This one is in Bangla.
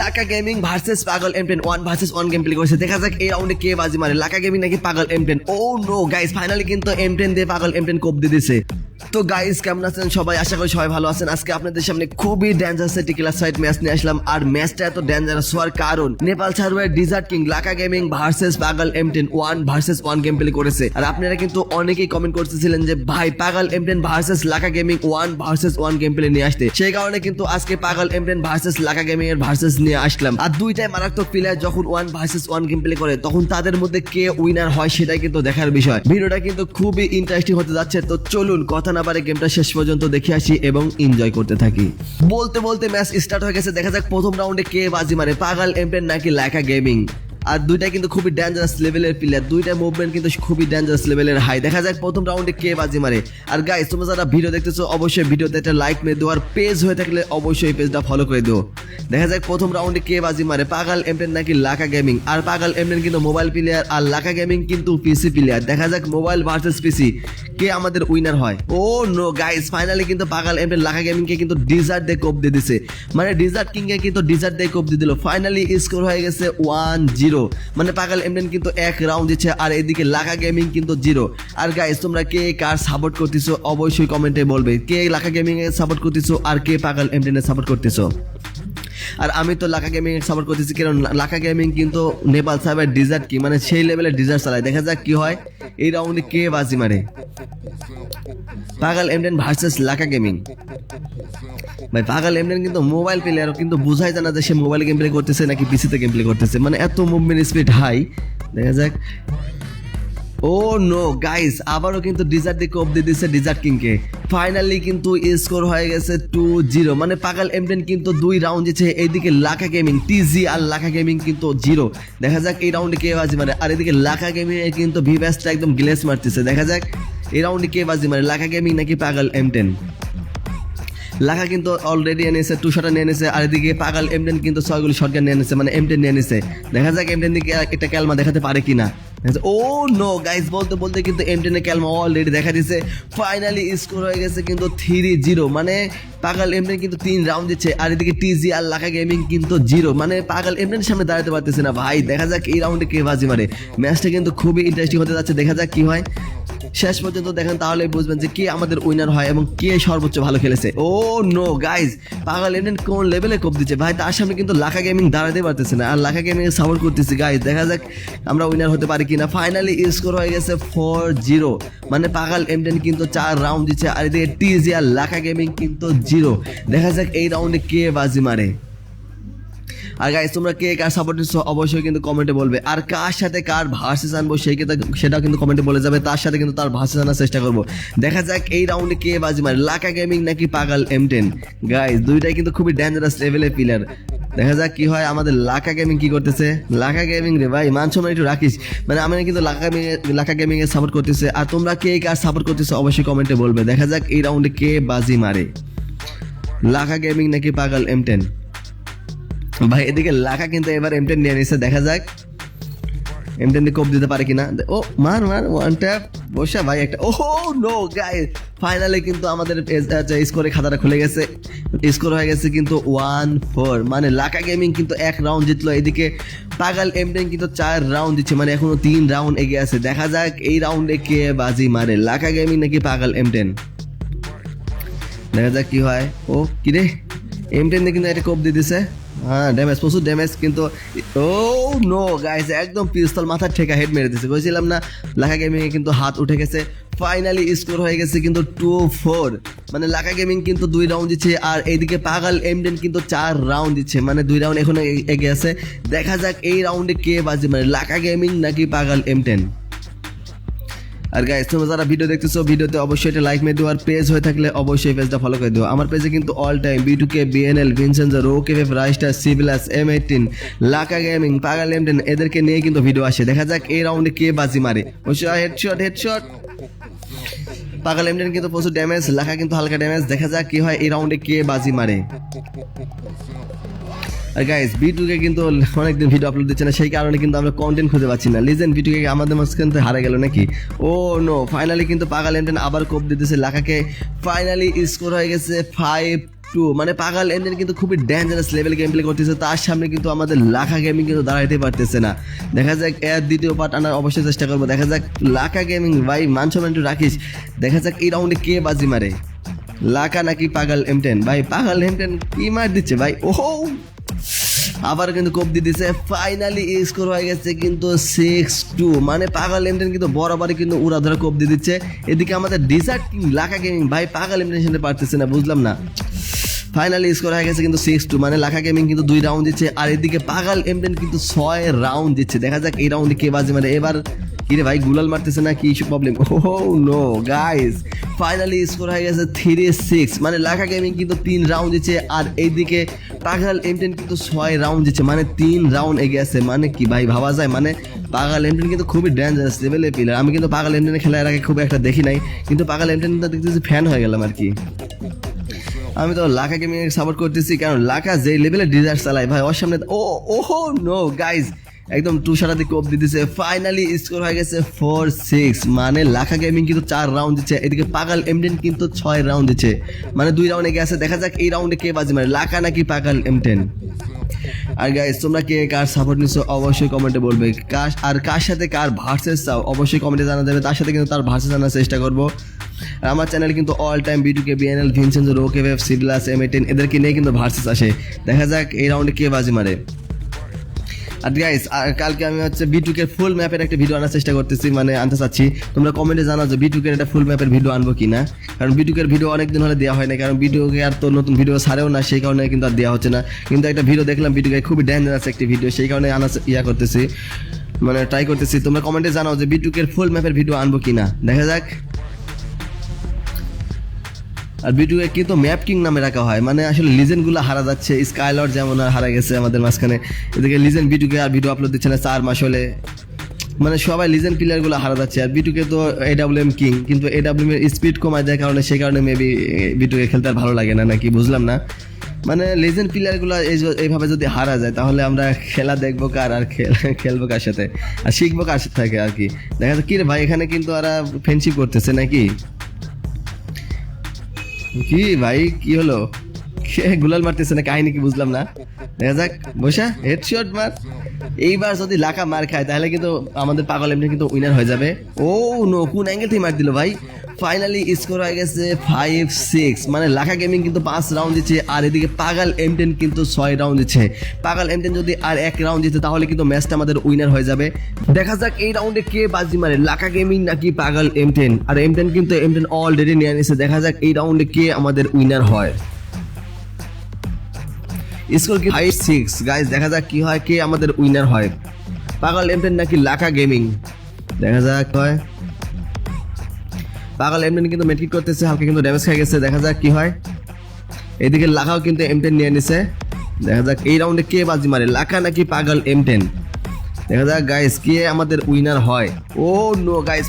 লাকা গেমিং ভার্সেস পাগল M10 1 ভার্সেস 1 গেম প্লে করেছে। দেখা যাক এই রাউন্ডে কে বাজি মারে, লাকা গেমিং নাকি পাগল M10। ও নো গাইস, ফাইনালি কিন্তু M10 দিয়ে পাগল M10 কোপ দিয়ে দিছে। তো গাইস কেমন আছেন সবাই? আশা করি সবাই ভালো আছেন। আজকে আপনাদের সামনে খুবই ডেঞ্জারাস একটি ক্লাস ফাইট ম্যাচ নিয়ে আসলাম। আর ম্যাচটা এত ডেঞ্জারাস হওয়ার কারণ নেপাল সার্ভারে ডিজার্ট কিং লাকা গেমিং ভার্সেস পাগল M10 1 ভার্সেস 1 গেম প্লে করেছে। আর আপনারা কিন্তু অনেকেই কমেন্ট করতেছিলেন যে ভাই পাগল M10 ভার্সেস লাকা গেমিং 1 ভার্সেস 1 গেম প্লে নিয়ে আসতে। সেই কারণে কিন্তু আজকে পাগল M10 ভার্সেস লাকা গেমিং এর ভার্সেস নিয়ে আসলাম। আর দুইটাই মারাত্মক প্লেয়ার যখন 1 ভার্সেস 1 গেম প্লে করে তখন তাদের মধ্যে কে উইনার হয় সেটাই কিন্তু দেখার বিষয়। ভিডিওটা কিন্তু খুবই ইন্টারেস্টিং হতে যাচ্ছে। তো চলুন কথা না বাড়ে গেমটা শেষ পর্যন্ত দেখে আসি এবং এনজয় করতে থাকি। বলতে বলতে ম্যাচ স্টার্ট হয়ে গেছে। দেখা যাক প্রথম রাউন্ডে কে বাজি মারে, পাগল M10 নাকি লাকা গেমিং। আর দুইটা কিন্তু খুবই ডেঞ্জারাস লেভেলের প্লেয়ার, দুইটা মুভমেন্ট কিন্তু খুবই ডেঞ্জারাস লেভেলের হাই। দেখা যাক প্রথম রাউন্ডে কে বাজি মারে। আর গাইস তোমরা যারা ভিডিও দেখতেছো অবশ্যই ভিডিওতে একটা লাইক মেরে দিও, আর পেজ হয়ে থাকলে অবশ্যই পেজটা ফলো করে দিও। দেখা যাক প্রথম রাউন্ডে কে বাজি মারে, পাগল M10 নাকি লাকা গেমিং। আর পাগল M10 কিন্তু মোবাইল প্লেয়ার আর লাকা গেমিং কিন্তু পিসি প্লেয়ার। দেখা যাক মোবাইল ভার্সেস পিসি কে আমাদের উইনার হয়। ও নো গাইস, ফাইনালি কিন্তু পাগল M10 লাকা গেমিং কে কিন্তু ডিজার্ট দিয়ে কোপ দিয়ে দিছে। মানে ডিজার্ট কিং কে কিন্তু ডিজার্ট দিয়ে কোপ দিয়ে দিল। ফাইনালি স্কোর হয়ে গেছে 1-0। মানে পাগল M10 কিন্তু এক রাউন্ড দিচ্ছে আর এদিকে লাকা গেমিং কিন্তু 0। আর গাইস তোমরা কে কার সাপোর্ট করতেছো অবশ্যই কমেন্টে বলবে। কে লাকা গেমিং এর সাপোর্ট করতেছো আর কে পাগল M10 এর সাপোর্ট করতেছো। আর আমি তো লাকা গেমিং এর সাপোর্ট করতেছি, কারণ লাকা গেমিং কিন্তু নেপাল সার্ভার ডিজার্ট কি মানে সেই লেভেলের ডিজার্ট চালায়। দেখা যাক কি হয় এই রাউন্ডে কে বাজি মারে, পাগল M10 ভার্সেস লাকা গেমিং। ভাই পাগল M10 কিন্তু মোবাইল প্লেয়ার, কিন্তু বোঝাই জানা যে সে মোবাইল গেম প্লে করতেছে নাকি পিসিতে গেম প্লে করতেছে, মানে এত মুভমেন্ট স্পিড হাই। দেখা যাক। ও নো গাইস, আবারও কিন্তু ডিজার্ট দিয়ে কোপ দিয়ে দিচ্ছে ডিজার্ট কিংকে। ফাইনালি কিন্তু স্কোর হয়ে গেছে 2-0। মানে পাগল M10 কিন্তু 2 রাউন্ড দিচ্ছে, এইদিকে লাকা গেমিং টিজি আর লাকা গেমিং কিন্তু 0। দেখা যাক এই রাউন্ডে কে বাজি মারে। আর এদিকে লাকা গেমিং এর কিন্তু ভিভ্যাসটা একদম গ্লেস মারতেছে। দেখা যাক এই রাউন্ডে কে বাজি মারে, লাকা গেমিং নাকি পাগল M10। লাকা কিন্তু অলরেডি এনেছে 2 শট নিয়ে এনেছে। আর এদিকে পাগল M10 কিন্তু 6 গুলি শটগান নিয়ে এনেছে, মানে M10 নিয়ে এনেছে। দেখা যাক M10 দিকে একটা ক্যালমা দেখাতে পারে কিনা। ও নো গাইস, বলতে বলতে কিন্তু M10 এর ক্যালমা অলরেডি দেখা দিচ্ছে। ফাইনালি স্কোর হয়ে গেছে কিন্তু 3-0। মানে পাগল M10 কিন্তু 3 রাউন্ড দিচ্ছে আর এদিকে টিজি আর লাকা গেমিং কিন্তু 0। মানে পাগল M10 সামনে দাঁড়াতে পারতেছে না ভাই। দেখা যাক এই রাউন্ডে কে বাজি মারে। ম্যাচটা কিন্তু খুবই ইন্টারেস্টিং হতে যাচ্ছে। দেখা যাক কি হয়, শেষ পর্যন্ত দেখেন তাহলে বুঝবেন যে কে আমাদের উইনার হয় এবং কে সর্বোচ্চ ভালো খেলেছে। ও নো গাইস, পাগল M10 কোন লেভেলে কোপ দিচ্ছে ভাই, তার সামনে কিন্তু লাকা গেমিং দাঁড়াতে পারতেছে না। আর লাকা গেমিং এর সাপোর্ট করতেছি গাইস। দেখা যাক আমরা উইনার হতে পারি কিনা। ফাইনালি স্কোর হয়ে গেছে 4-0। মানে পাগল M10 কিন্তু 4 রাউন্ড দিচ্ছে আর এদিকে টিজি আর লাকা গেমিং কিন্তু 0। দেখা যাক এই রাউন্ডে কে বাজি মারে। আর গাইস তোমরা কে কার সাপোর্ট দিচ্ছো অবশ্যই কিন্তু কমেন্টে বলবে। আর কার সাথে কার ভার্সেস আনবো সেটাও কিন্তু কমেন্টে বলে যাবে। তার সাথে কিন্তু তার ভার্সেস আনার চেষ্টা করবো। দেখা যাক এই রাউন্ডে কে বাজি মারে, লাকা গেমিং নাকি পাগল M10। গাইস দুইটাই কিন্তু খুবই ডেঞ্জারাস লেভেলের প্লেয়ার। দেখা যাক কি হয়। আমাদের লাকা গেমিং কি করতেছে, লাকা গেমিং রে ভাই মান সম্মান একটু রাখিস। মানে আমি কিন্তু লাকা গেমিং এর সাপোর্ট করতেছে। আর তোমরা কে কার সাপোর্ট করতেছো অবশ্যই কমেন্টে বলবে। দেখা যাক এই রাউন্ডে কে বাজি মারে, লাকা গেমিং নাকি পাগল M10। ভাই এদিকে লাকা কিন্তু এবার M10 নিয়ে নিচ্ছে। দেখা যাক M10 দিয়ে কোপ দিতে পারে কিনা। ও মার ওয়ান ট্যাপ বসা ভাই একটা। ও নো গাইস, ফাইনালি কিন্তু আমাদের স্কোরে খাতাটা খুলে গেছে। স্কোর হয়ে গেছে কিন্তু 1-4। মানে লাকা গেমিং কিন্তু 1 রাউন্ড জিতলো, এদিকে পাগল M10 কিন্তু 4 রাউন্ড দিচ্ছে, মানে এখনো 3 রাউন্ড এগিয়ে আছে। দেখা যাক এই রাউন্ডে কে বাজি মারে, লাকা গেমিং নাকি পাগল M10। দেখা যাক কি হয়। ও কিরে M10 দিয়ে কিন্তু একটা কোপ দিয়ে দিছে। হ্যাঁ ড্যামেজ, প্রচুর ড্যামেজ কিন্তু। ও নো গাইস, একদম পিস্তল মাথার ঠেকা হেড মেরে দিচ্ছে। বলছিলাম না লাকা গেমিং এ কিন্তু হাত উঠে গেছে। ফাইনালি স্কোর হয়ে গেছে কিন্তু 2-4। মানে লাকা গেমিং কিন্তু 2 রাউন্ড দিচ্ছে আর এইদিকে পাগল M10 কিন্তু 4 রাউন্ড দিচ্ছে, মানে 2 রাউন্ড এখনো এগিয়ে আছে। দেখা যাক এই রাউন্ডে কে বাজি মানে লাকা গেমিং নাকি পাগল M10। আর গাইস তোমরা যারা ভিডিও দেখতেছো ভিডিওতে অবশ্যই একটা লাইক মেরে দিও, আর পেজ হয়ে থাকলে অবশ্যই পেজটা ফলো করে দিও। আমার পেজে কিন্তু all time B2K BNL ভিনসেন্জো রোকেফ রাইস্টার সিভিলাস M18 লাকা গেমিং পাগল M10 এদেরকে নিয়ে কিন্তু ভিডিও আসে। দেখা যাক এই রাউন্ডে কে বাজি মারে। হেডশট পাগল M10 কিন্তু প্রচুর ড্যামেজ, লাকা কিন্তু হালকা ড্যামেজ। দেখা যাক কি হয় এই রাউন্ডে কে বাজি মারে। আর গাইস B2K কিন্তু অনেকদিন ভিডিও আপলোড দিচ্ছে না, সেই কারণে কিন্তু আমরা কন্টেন্ট খুঁজে পাচ্ছি না। লিজেন্ড B2K আমাদের মাঝখান থেকে হারা গেল নাকি। ও নো, ফাইনালি কিন্তু পাগল M10 আবার কোপ দিতেছে লাকাকে। ফাইনালি স্কোর হয়ে গেছে টু মানে পাগল এমটেন কিন্তু খুবই ডেঞ্জারাস লেভেল গেম প্লে করতেছে, তার সামনে কিন্তু আমাদের লাখা গেমিং কিন্তু দাঁড়াইতে পারতেছে না। দেখা যাক এর দ্বিতীয় পার্ট আনার অবশ্যই চেষ্টা করবো। দেখা যাক লাখা গেমিং ভাই মান সম্মান একটু রাখিস। দেখা যাক এই রাউন্ডে কে বাজি মারে, লাখা নাকি পাগল এমটেন। ভাই পাগল এমটেন কি মার দিচ্ছে ভাই, ওহো আবার কিন্তু কোপ দিয়ে দিচ্ছে। ফাইনালি স্কোর হয়ে গেছে কিন্তু 6-2 মানে পাগল এমটেন কিন্তু বরাবরই কিন্তু উড়া ধরে কোপ দিয়ে দিচ্ছে। এদিকে আমাদের ডিজার্ট কিং লাখা গেমিং ভাই পাগল এমটেন সাথে পারতেছে না, বুঝলাম না। ফাইনালি স্কোর হয়ে গেছে কিন্তু 6-2 মানে লাখা গেমিং কিন্তু 2 রাউন্ড দিচ্ছে, আর এদিকে পাগল এমটেন কিন্তু 6 রাউন্ড দিচ্ছে। দেখা যাক এই রাউন্ডে কে বাজি মারে এবার। কিরে ভাই গুলাল মারতেছে না, কি ইস্যু প্রবলেম? ও নো গাইস, ফাইনালি স্কোর হয়ে গেছে 3-6 মানে লাখা গেমিং কিন্তু 3 রাউন্ড দিচ্ছে, আর এইদিকে পাগল এমটেন কিন্তু 6 রাউন্ড দিচ্ছে, মানে 3 রাউন্ড এগিয়ে আছে। মানে কি ভাই ভাবা যায়, মানে পাগল এমটেন কিন্তু খুবই ডেঞ্জারাস লেভেলের প্লেয়ার। আমি কিন্তু পাগল এমটেনের খেলা এর আগে খুব একটা দেখি নাই, কিন্তু পাগল এমটেন দেখতেছি ফ্যান হয়ে গেলাম আর কি। আমি তো লাখা গেমিং সাপোর্ট করতেছি, কারণ লাখা যে লেভেলের ডিজার্ট চালায় ভাই ওর সামনে ওহো নো গাইজ একদম টুসারাতে কোপ দিয়ে দিচ্ছে। ফাইনালি স্কোর হয়ে গেছে 4-6 মানে লাখা গেমিং কিন্তু 4 রাউন্ড দিচ্ছে, এদিকে পাগল এমটেন কিন্তু 6 রাউন্ড দিচ্ছে, মানে 2 রাউন্ডে গেছে। দেখা যাক এই রাউন্ডে কে বাজি মারে, লাখা নাকি পাগল এমটেন। আর গাইজ তোমরা কে কার সাপোর্ট নিচ্ছ অবশ্যই কমেন্টে বলবে, কার সাথে কার ভার্সেস চাও অবশ্যই কমেন্টে জানা দেবে, তার সাথে কিন্তু তার ভার্সেস জানার চেষ্টা করবো। আর আমার চ্যানেল কিন্তু all time B2K BNL ভিনসেন্জো রোকেভেফ সিডলাস M18 এদেরকে নিয়ে কিন্তু ভার্সেস আসে। দেখা যাক এই রাউন্ডে কে বাজি মারে। আর গাইস কালকে আমি হচ্ছে B2K ফুল ম্যাপের একটা ভিডিও আনার চেষ্টা করতেছি, মানে আনতে চাচ্ছি। তোমরা কমেন্টে জানাও যে B2K একটা ফুল ম্যাপের ভিডিও আনবো কিনা, কারণ B2K ভিডিও অনেকদিন হলে দেওয়া হয় না, কারণ B2K আর তো নতুন ভিডিও ছাড়েও না, সেই কারণে কিন্তু আর দেওয়া হচ্ছে না। কিন্তু একটা ভিডিও দেখলাম B2K খুবই ডেঞ্জারাস একটি ভিডিও, সেই কারণে আনা করতেছি, মানে ট্রাই করতেছি। তোমরা কমেন্টে জানাও যে B2K ফুল ম্যাপের ভিডিও আনবো কিনা, দেখা যাক। আর B2K কিন্তু ম্যাপ কিং নামে রাখা হয়, মানে আসলে লিজেন্ডগুলো হারা যাচ্ছে। স্কাইলর যেমন আর হারা গেছে আমাদের মাঝখানে, এদিকে লিজেন্ড B2K আর ভিডিও আপলোড দিচ্ছে না 4 মাস হলে, মানে সবাই লিজেন্ড প্লেয়ারগুলো হারা যাচ্ছে। আর B2K তো AWM কিং, কিন্তু AWM এর স্পিড কমায় দেয় কারণে, সেই কারণে মেবি B2K খেলতে আর ভালো লাগে না নাকি, বুঝলাম না। মানে লেজেন্ড প্লেয়ারগুলো এইভাবে যদি হারা যায় তাহলে আমরা খেলা দেখবো কার আর খেলবো কার সাথে আর শিখবো কার সাথে থাকে আর কি। দেখা যাচ্ছে কি রে ভাই এখানে কিন্তু ওরা ফ্রেন্ডশিপ করতেছে নাকি, কি ভাই কি হলো, গুলাল মারতেছে না কাহিনী কি বুঝলাম না। দেখা যাক বসা হেডশট মার, এইবার যদি লাখা মার খায় তাহলে কিন্তু আমাদের পাগল এমনি কিন্তু উইনার হয়ে যাবে। ও নো, কোন অ্যাঙ্গেল থেকে মার দিল ভাই। ফাইনালি স্কোর হয়ে গেছে 5-6 মানে লাখা গেমিং কিন্তু 5 রাউন্ড দিচ্ছে, আর এদিকে পাগল M10 কিন্তু 6 রাউন্ড দিচ্ছে। পাগল M10 যদি আর 1 রাউন্ড দিচ্ছে তাহলে কিন্তু ম্যাচটা আমাদের উইনার হয়ে যাবে। দেখা যাক এই রাউন্ডে কে বাজি মারে, লাখা গেমিং নাকি পাগল M10। আর M10 কিন্তু M10 অলরেডি নিয়ে নিয়েছে। দেখা যাক এই রাউন্ডে কে আমাদের উইনার হয়। স্কোর কি 5-6 গাইস, দেখা যাক কি হয়, কে আমাদের উইনার হয়, পাগল M10 নাকি লাখা গেমিং। দেখা যাক হয়, পাগল M10 কিন্তু মেটকিট করতেছে, হালকা কিন্তু ড্যামেজ খেয়ে গেছে। দেখা যাক কি হয়, এদিকে লাখাও কিন্তু M10 নিয়ে নিছে। দেখা যাক এই রাউন্ডে কে বাজি মারে, লাখা নাকি পাগল M10। দেখা যাক গাইস কে আমাদের উইনার হয়। ও নো গাইস,